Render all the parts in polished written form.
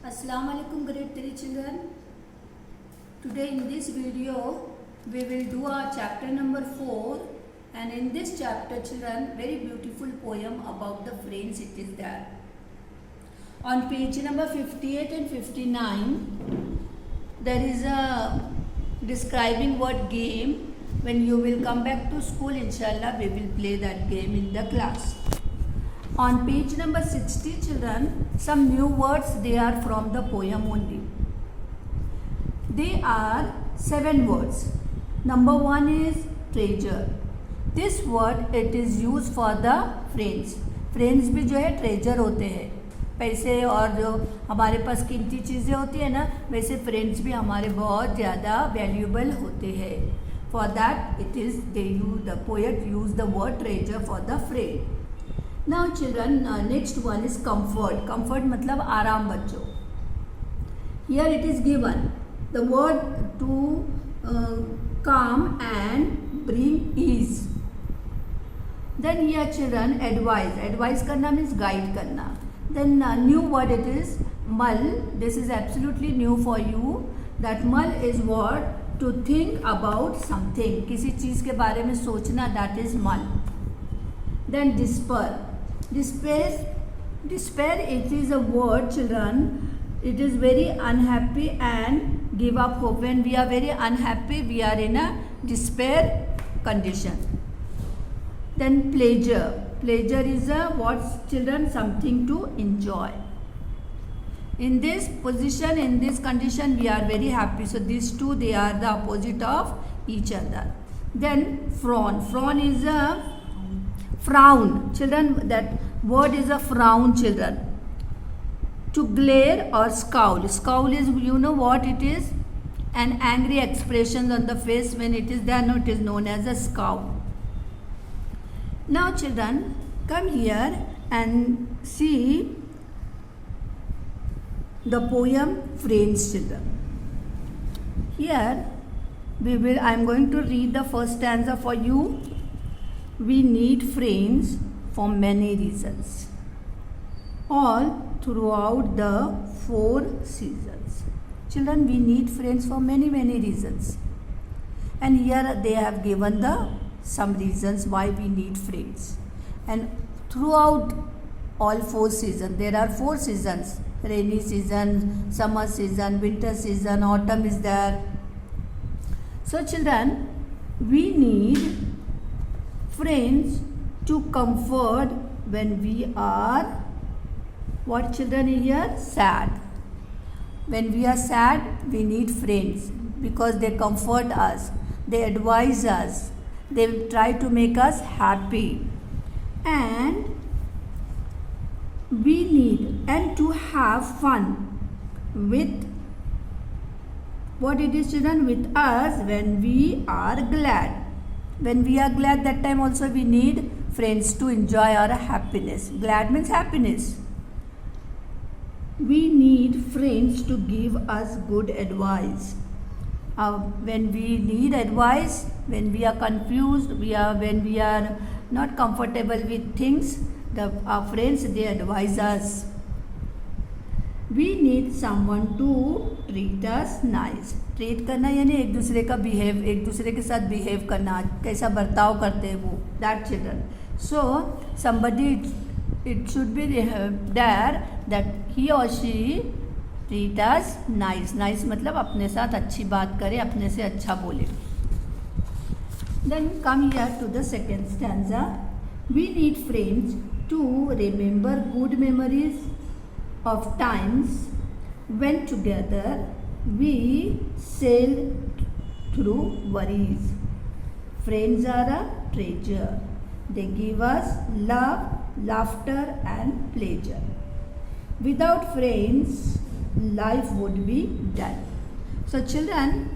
Assalamu alaikum grade 3 children. Today in this video we will do our chapter number 4, and in this chapter children very beautiful poem about the friends it is there. On page number 58 and 59 there is a describing word game. When you will come back to school, inshallah we will play that game in the class. On page number 60 children, some new words, they are from the poem only. They are 7 words. Number 1 is treasure. This word it is used for the friends. Friends भी जो है treasure होते हैं. पैसे और जो हमारे पास कीमती चीज़ें होती है ना, वैसे फ्रेंड्स भी हमारे बहुत ज़्यादा वैल्यूबल होते हैं. For that it is the poet used the word treasure for the friend. Now children, next one is comfort. Comfort मतलब आराम बच्चों. Here it is given the word to calm and bring ease. Then here children, advise. Advise करना means guide करना. Then new word it is mull. This is absolutely new for you. That mull is what? To think about something. किसी चीज़ के बारे में सोचना, that is mull. Then despair. Despair it is a word children. It is very unhappy and give up hope. When we are very unhappy, we are in a despair condition. Then pleasure. Pleasure is a what children? Something to enjoy. In this position, in this condition, we are very happy. So these two, they are the opposite of each other. Then frown. Frown is a frown. Children, that word is a frown children. To glare or scowl. Scowl is, you know what it is? An angry expression on the face when it is there. No, it is known as a scowl. Now children, come here and see the poem Friends children. Here I am going to read the first stanza for you. We need friends for many reasons, all throughout the 4 seasons. Children, we need friends for many reasons, and here they have given some reasons why we need friends. And throughout all 4 seasons, there are 4 seasons: rainy season, summer season, winter season, autumn is there. So children, we need friends to comfort when we are, what children here? Sad. When we are sad, we need friends because they comfort us, they advise us, they try to make us happy. And we need and to have fun with, what it is children? With us when we are glad. When we are glad, that time also we need friends to enjoy our happiness. Glad means happiness. We need friends to give us good advice. When we need advice, when we are confused, when we are not comfortable with things, our friends, they advise us. We need someone to treat us nice. Treat करना यानी एक दूसरे का behave, एक दूसरे के साथ behave करना, कैसा बर्ताव करते हैं वो, that children. So somebody it should be there that he or she treat us nice. Nice मतलब अपने साथ अच्छी बात करे, अपने से अच्छा बोले. Then come here to the second stanza. We need friends to remember good memories of times when together we sailed through worries. Friends are a treasure. They give us love, laughter and pleasure. Without friends, life would be dull. So children,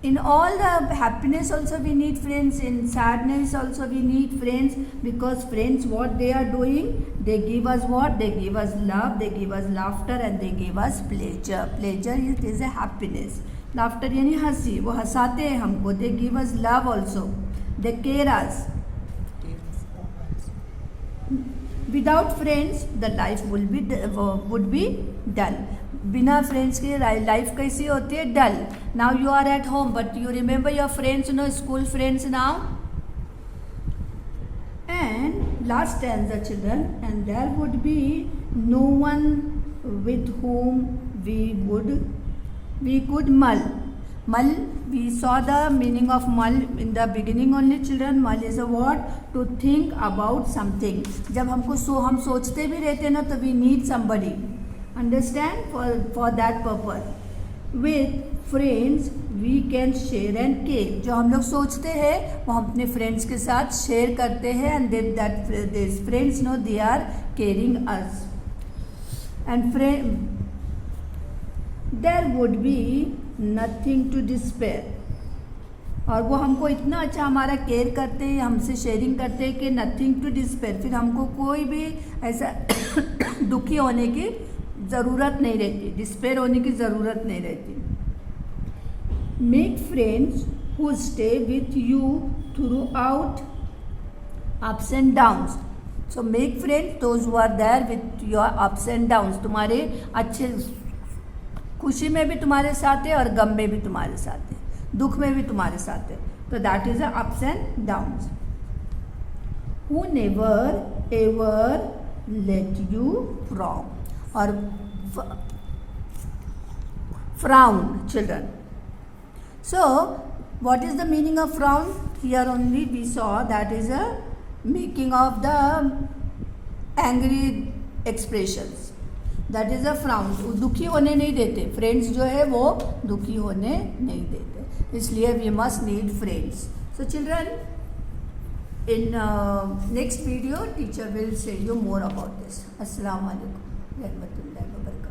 in all the happiness also we need friends, in sadness also we need friends, because friends, what they are doing, they give us what? They give us love, they give us laughter and they give us pleasure. Pleasure is a happiness. Laughter यानी हंसी, वो हंसाते हैं हमको. They give us love also. They care us. Without friends the life would be dull. बिना friends के life कैसी होती है? Dull. Now you are at home but you remember your friends, no school friends now. And last stanza children, and there would be no one with whom we could mull. Mull, we saw the meaning of mull in the beginning only children. Mull is a word to think about something. जब हम सोचते भी रहते हैं ना, तो we need somebody, understand, for that purpose. With friends we can share and care. जो हम लोग सोचते हैं वो हम अपने फ्रेंड्स के साथ शेयर करते हैं, and that these friends know they are caring us. And there would be nothing to despair. और वो हमको इतना अच्छा हमारा केयर करते हैं, हमसे शेयरिंग करते हैं कि नथिंग टू डिस्पेयर. फिर हमको कोई भी ऐसा दुखी होने की ज़रूरत नहीं रहती, डिस्पेयर होने की ज़रूरत नहीं रहती. Make friends who stay with you throughout ups and downs. So make friends those who are there with your ups and downs. तुम्हारे अच्छे खुशी में भी तुम्हारे साथ है और गम में भी तुम्हारे साथ है, दुख में भी तुम्हारे साथ है. तो that is ups and downs. Who never ever let you from. और frown children. So what is the meaning of frown? Here only we saw that is a making of the angry expressions. That is a frown. दुखी होने नहीं देते. Friends जो है वो दुखी होने नहीं देते, इसलिए we must need friends. So children, in next video teacher will say you more about this. Assalamu alaikum.